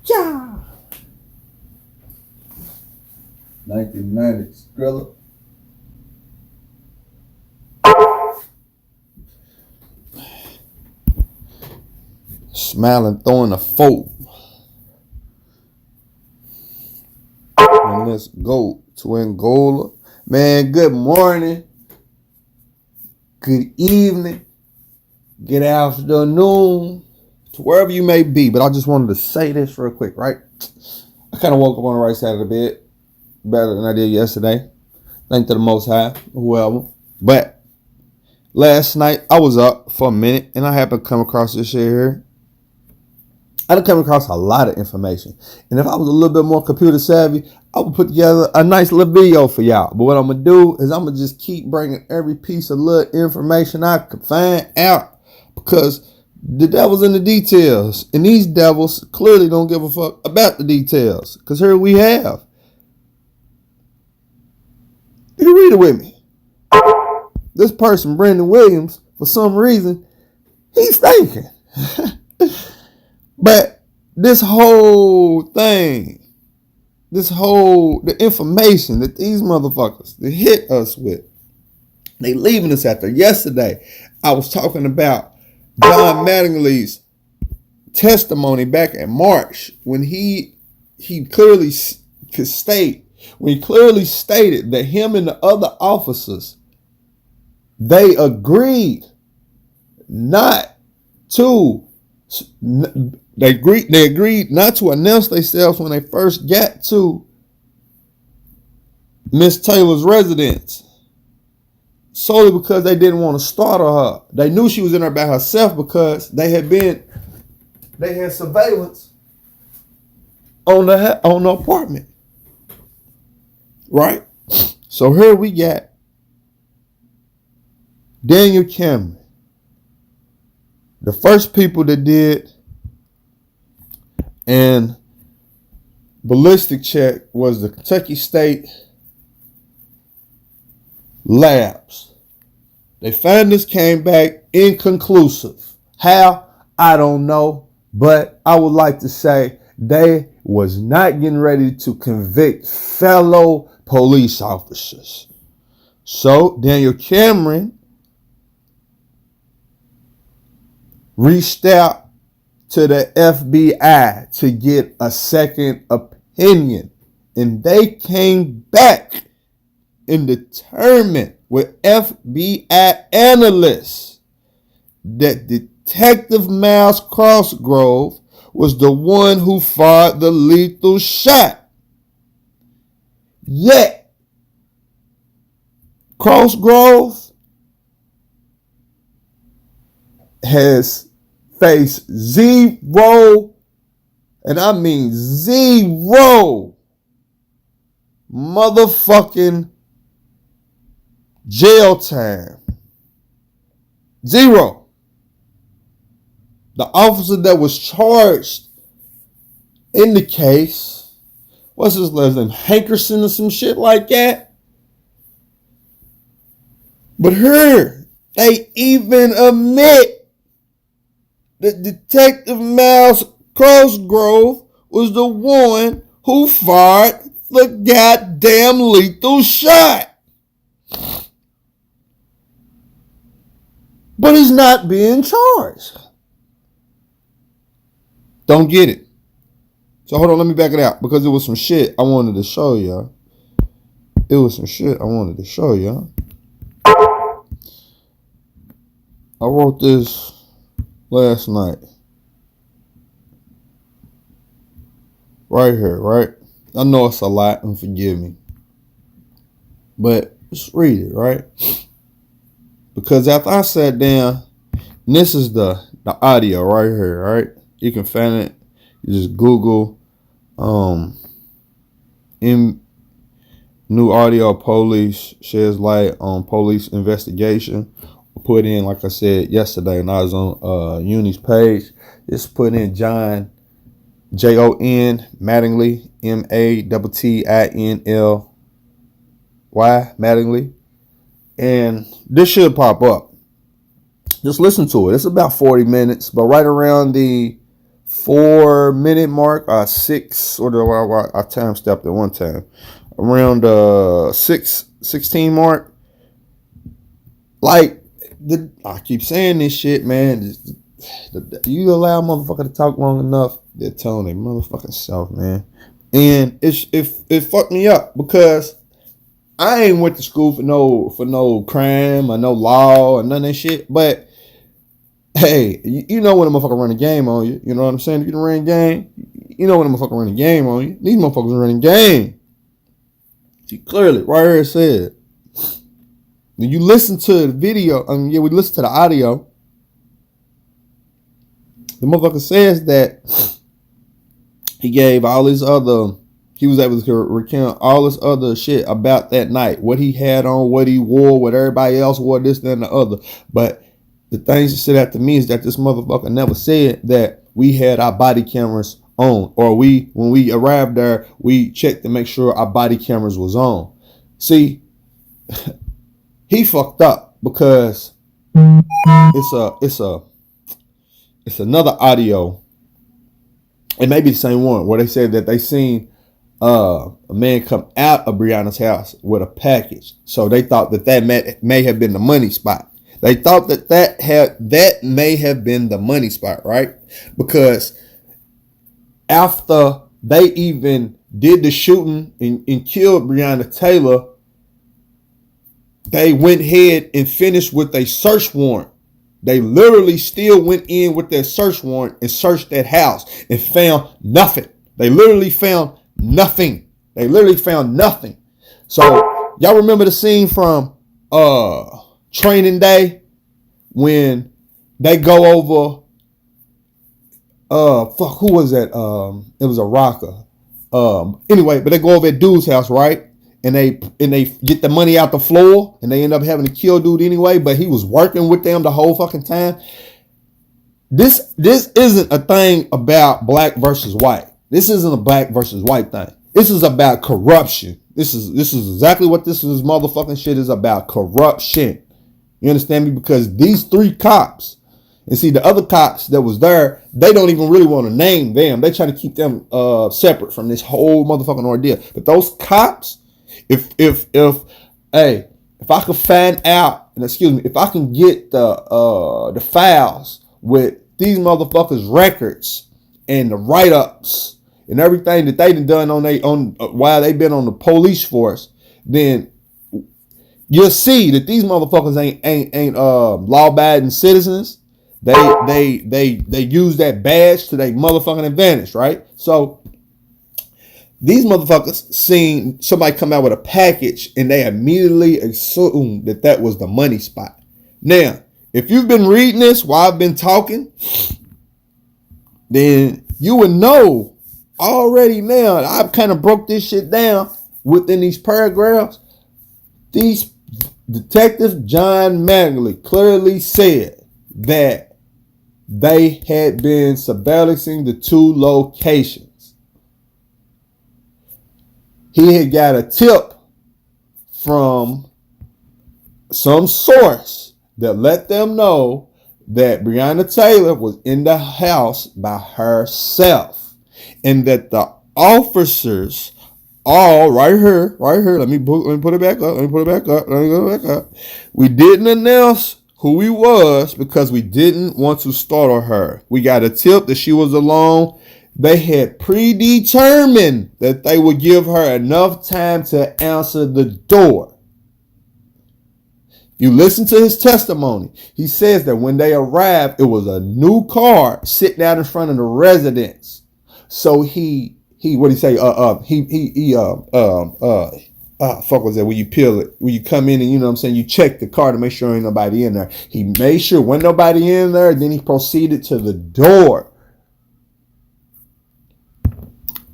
Yeah. 1990s thriller. Smiling, throwing a fork. And let's go to Angola. Man, good morning. Good evening. Good afternoon. To wherever you may be. But I just wanted to say this real quick, right? I kind of woke up on the right side of the bed. Better than I did yesterday. Thank to the Most High, whoever. But last night, I was up for a minute, and I happened to come across this shit here. I done come across a lot of information. And if I was a little bit more computer savvy, I would put together a nice little video for y'all. But what I'm going to do is I'm going to just keep bringing every piece of little information I could find out. Because the devil's in the details. And these devils clearly don't give a fuck about the details. Because here we have. You read it with me. This person, Brandon Williams, for some reason, he's thinking. But this whole thing, the information that these motherfuckers, they hit us with, they leaving us after. Yesterday, I was talking about John Mattingly's testimony back in March when he clearly could state, when he clearly stated that him and the other officers, they agreed not to. They agreed not to announce themselves when they first got to Miss Taylor's residence, solely because they didn't want to startle her. They knew she was in there by herself because they had surveillance on the apartment, right? So here we got Daniel Cameron. The first people that did and ballistic check was the Kentucky State labs. They found this came back inconclusive. How? I don't know. But I would like to say they was not getting ready to convict fellow police officers. So Daniel Cameron reached out to the FBI to get a second opinion. And they came back and determined with FBI analysts that Detective Miles Crossgrove was the one who fired the lethal shot. Yet, Crossgrove has faced zero, and I mean zero, motherfucking jail time. Zero. The officer that was charged in the case, what's his last name? Hankerson or some shit like that. But here, they even admit that Detective Miles Crossgrove was the one who fired the goddamn lethal shot. But he's not being charged. Don't get it. So hold on, let me back it out because it was some shit I wanted to show y'all. I wrote this last night. Right here, right? I know it's a lot, and forgive me. But just read it, right? Because after I sat down, and this is the audio right here, right? You can find it. You just Google in new audio police sheds light on police investigation. Put in, like I said yesterday, and I was on Uni's page. Just put in John Jon Mattingly, Mattinly, Mattingly, and this should pop up. Just listen to it. It's about 40 minutes, but right around the 4-minute mark, 6, or I time stepped at one time. Around 6:16 mark. Like, I keep saying this shit, man. You allow a motherfucker to talk long enough, they're telling their motherfucking self, man. And it fucked me up because I ain't went to school for no crime or no law or none of that shit. But hey, you know when a motherfucker run a game on you. You know what I'm saying? If you don't run a game, you know when a motherfucker run a game on you. These motherfuckers are running game. See, clearly, right here it said. When you listen to the video, we listen to the audio. The motherfucker says that he gave all his other, he was able to recount all this other shit about that night. What he had on, what he wore, what everybody else wore, this, that, and the other. But the things that stood out to me is that this motherfucker never said that we had our body cameras on. Or when we arrived there, we checked to make sure our body cameras was on. See, he fucked up because it's another audio. It may be the same one where they said that they seen a man come out of Brianna's house with a package. So they thought that may have been the money spot. They thought that may have been the money spot, right? Because after they even did the shooting and killed Breonna Taylor, they went ahead and finished with a search warrant. They literally still went in with their search warrant and searched that house and found nothing. They literally found nothing. So y'all remember the scene from Training Day when they go over who was that? It was a rocker. Anyway, but they go over at dude's house, right? And they get the money out the floor and they end up having to kill dude anyway, but he was working with them the whole fucking time. This isn't a thing about black versus white. This isn't a black versus white thing. This is about corruption. This is exactly what this motherfucking shit is about. Corruption. You understand me? Because these 3 cops, and see the other cops that was there, they don't even really want to name them. They try to keep them separate from this whole motherfucking ordeal. But those cops, if I could find out, and if I can get the files with these motherfuckers' records and the write-ups and everything that they done while they been on the police force, then you'll see that these motherfuckers ain't law-abiding citizens. They use that badge to their motherfucking advantage, right? So these motherfuckers seen somebody come out with a package and they immediately assumed that was the money spot. Now, if you've been reading this while I've been talking, then you would know already now. I've kind of broke this shit down within these paragraphs. These Detective John Magley clearly said that they had been surveillancing the 2 locations. He had got a tip from some source that let them know that Breonna Taylor was in the house by herself, and that the officers all right here. Let me put it back up. We didn't announce who he was because we didn't want to startle her. We got a tip that she was alone. They had predetermined that they would give her enough time to answer the door. You listen to his testimony. He says that when they arrived, it was a new car sitting out in front of the residence. So what do you say? Fuck was that? When you peel it, when you come in and you know what I'm saying, you check the car to make sure ain't nobody in there. He made sure when nobody in there, then he proceeded to the door.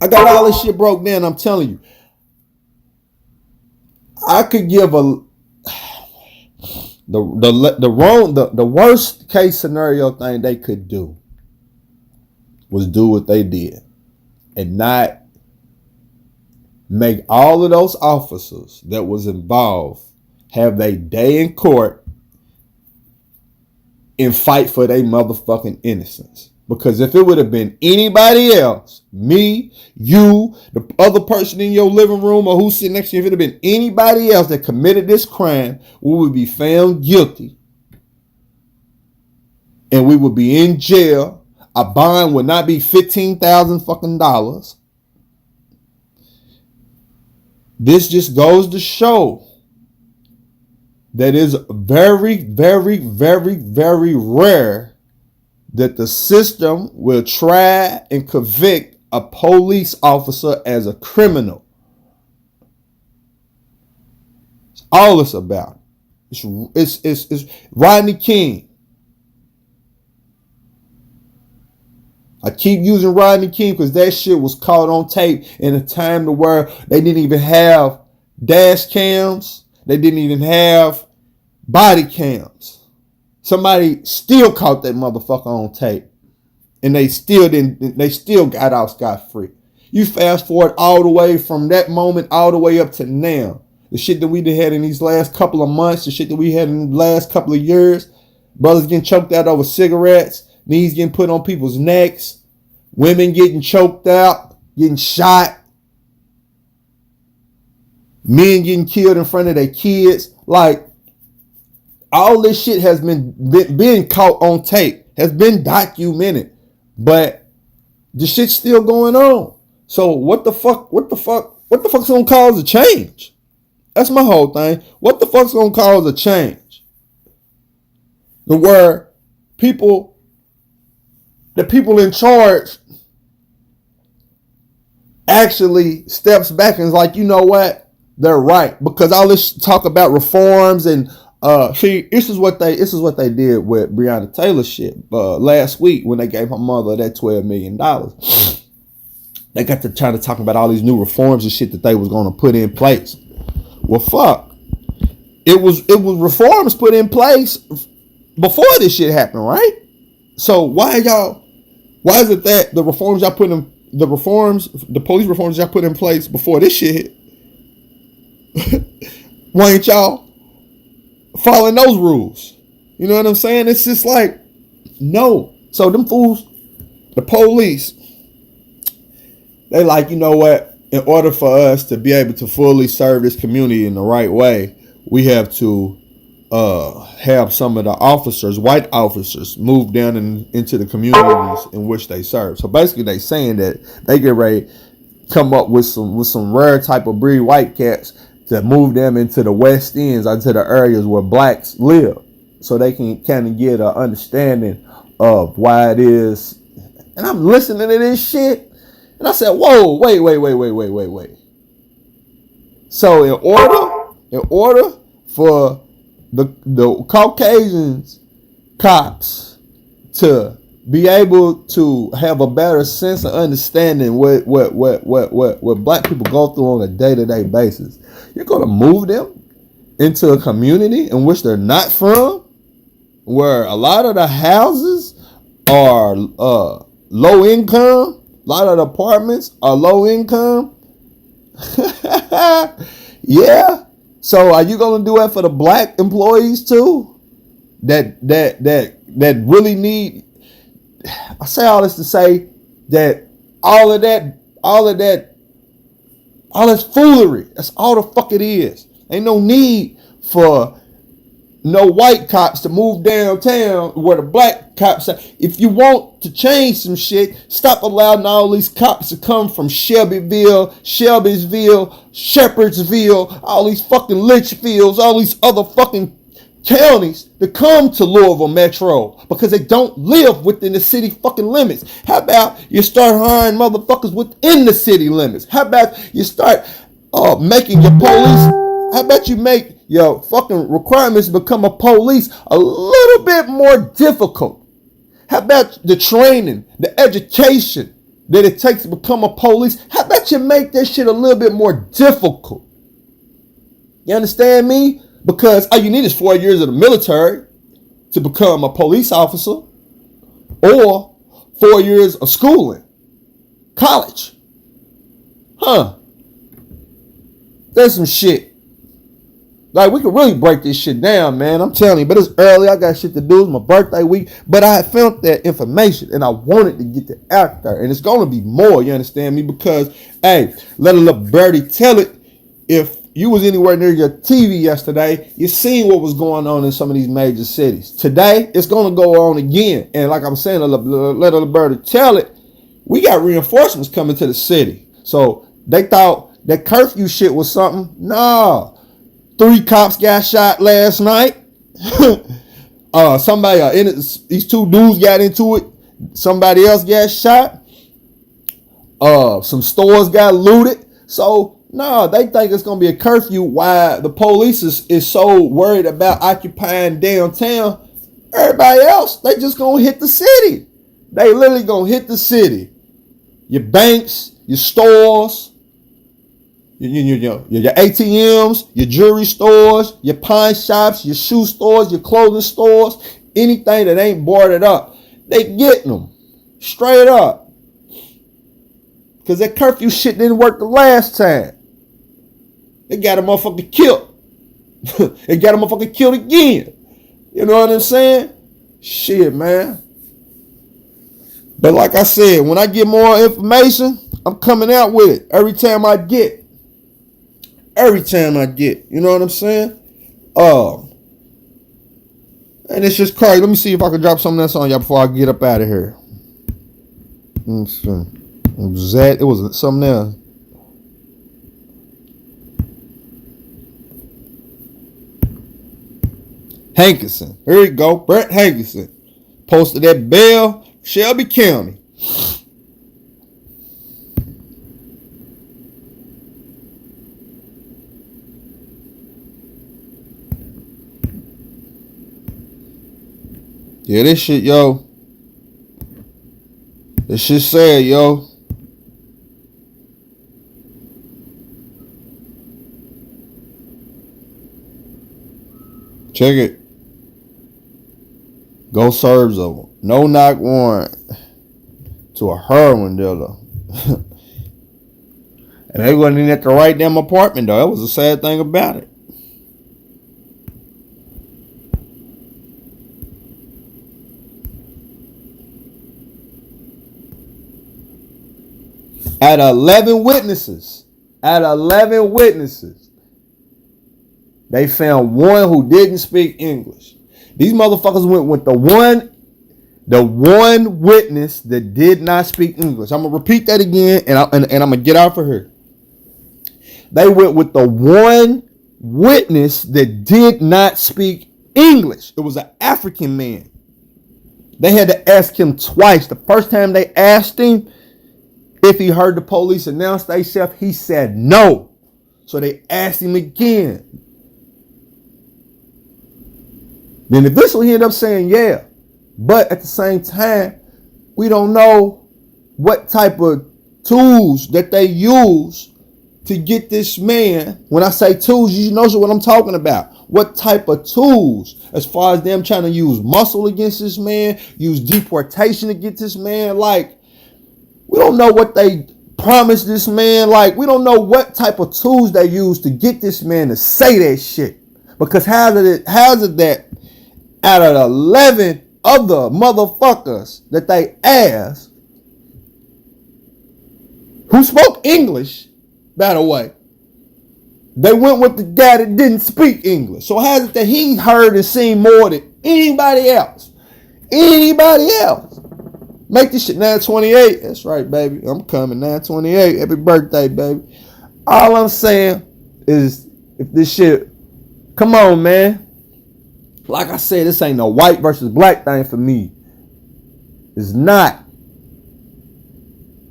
I got all this shit broke down. I'm telling you, I could give the worst case scenario thing they could do was do what they did and not make all of those officers that was involved have their day in court and fight for their motherfucking innocence. Because if it would have been anybody else, me, you, the other person in your living room, or who's sitting next to you, if it had been anybody else that committed this crime, we would be found guilty. And we would be in jail. A bond would not be $15,000 fucking dollars. This just goes to show that it's very, very, very, very rare that the system will try and convict a police officer as a criminal. It's all it's about. It's Rodney King. I keep using Rodney King because that shit was caught on tape in a time to where they didn't even have dash cams. They didn't even have body cams. Somebody still caught that motherfucker on tape. And they still got out scot-free. You fast forward all the way from that moment all the way up to now. The shit that we had in these last couple of months, the shit that we had in the last couple of years. Brothers getting choked out over cigarettes. Knees getting put on people's necks. Women getting choked out. Getting shot. Men getting killed in front of their kids. Like, all this shit has been caught on tape. Has been documented. But the shit's still going on. So what the fuck's gonna cause a change? That's my whole thing. What the fuck's gonna cause a change? Where the people in charge actually steps back and is like, you know what? They're right. Because all this talk about reforms and see, this is what they did with Breonna Taylor shit last week when they gave her mother that $12 million. They got to try to talk about all these new reforms and shit that they was going to put in place. Well, fuck. It was reforms put in place before this shit happened, right? So why is it that the police reforms y'all put in place before this shit hit? Why ain't y'all following those rules? You know what I'm saying? It's just like, no. So them fools, the police, they like, you know what? In order for us to be able to fully serve this community in the right way, we have to have some of the officers, white officers, move down into the communities in which they serve. So basically they saying that they get ready to come up with some rare type of breed white cats to move them into the West Ends, into the areas where blacks live, so they can kind of get an understanding of why it is. And I'm listening to this shit, and I said, whoa, wait. So in order for the Caucasians cops to be able to have a better sense of understanding what black people go through on a day-to-day basis, you're gonna move them into a community in which they're not from, where a lot of the houses are low income, a lot of the apartments are low income. Yeah. So are you gonna do that for the black employees too? That really need. I say all this to say that all that foolery. That's all the fuck it is. Ain't no need for no white cops to move downtown where the black cops are. If you want to change some shit, stop allowing all these cops to come from Shelbyville, Shelby'sville, Shepherdsville, all these fucking Litchfields, all these other fucking counties to come to Louisville Metro because they don't live within the city fucking limits. How about you start hiring motherfuckers within the city limits? How about you start making your police? How about you make your fucking requirements to become a police a little bit more difficult? How about the training, the education that it takes to become a police? How about you make that shit a little bit more difficult? You understand me? Because all you need is 4 years of the military to become a police officer, or 4 years of schooling, college. There's some shit Like, we could really break this shit down, man. I'm telling you, but it's early. I got shit to do. It's my birthday week. But I found that information, and I wanted to get it out there. And it's going to be more, you understand me? Because, hey, let a little birdie tell it. If you was anywhere near your TV yesterday, you seen what was going on in some of these major cities. Today, it's going to go on again. And like I'm saying, let a little birdie tell it. We got reinforcements coming to the city. So they thought that curfew shit was something. Nah. 3 cops got shot last night. These 2 dudes got into it. Somebody else got shot. Some stores got looted. So, they think it's going to be a curfew while the police is so worried about occupying downtown. Everybody else, they just going to hit the city. They literally going to hit the city. Your banks, your stores, your ATMs, your jewelry stores, your pawn shops, your shoe stores, your clothing stores, anything that ain't boarded up, they getting them straight up. Because that curfew shit didn't work the last time. They got a motherfucker killed. They got a motherfucker killed again. You know what I'm saying? Shit, man. But like I said, when I get more information, I'm coming out with it every time I get. You know what I'm saying? And it's just crazy. Let me see if I can drop something else on y'all before I get up out of here. It was something else. Hankerson. Here you go. Brett Hankerson posted that bail, Shelby County. Yeah, this shit, yo. This shit sad, yo. Check it. Go serves of no knock warrant to a heroin dealer. And they wasn't in at the right damn apartment, though. That was a sad thing about it. At 11 witnesses, they found one who didn't speak English. These motherfuckers went with the one witness that did not speak English. I'm gonna repeat that again, and I'm gonna get out of here. They went with the one witness that did not speak English. It was an African man. They had to ask him twice. The first time they asked him if he heard the police announce themselves, he said no. So they asked him again. Then eventually he ended up saying yeah. But at the same time, we don't know what type of tools that they use to get this man. When I say tools, you know what I'm talking about. What type of tools? As far as them trying to use muscle against this man, use deportation against this man. Like, we don't know what they promised this man. Like, we don't know what type of tools they use to get this man to say that shit. Because how's it that out of 11 other motherfuckers that they asked who spoke English, by the way, they went with the guy that didn't speak English. So how's it that he heard and seen more than anybody else? Make this shit 928. That's right, baby. I'm coming 928. Happy birthday, baby. All I'm saying is, if this shit, come on, man. Like I said, this ain't no white versus black thing for me. It's not.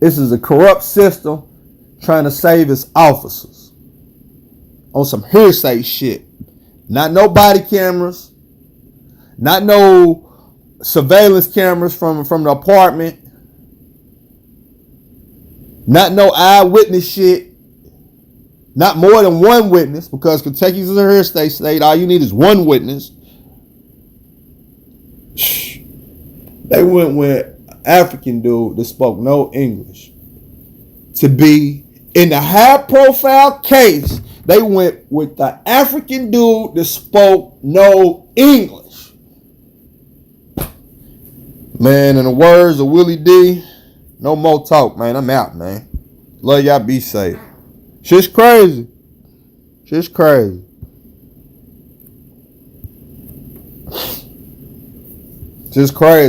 This is a corrupt system trying to save its officers on some hearsay shit. Not no body cameras. Not no surveillance cameras from the apartment. Not no eyewitness shit. Not more than one witness, because Kentucky's a hearsay state. All you need is one witness. They went with an African dude that spoke no English to be in the high profile case They went with the African dude that spoke no English. Man, in the words of Willie D, no more talk, man. I'm out, man. Love y'all. Be safe. Shit's crazy. Shit's crazy. Just crazy.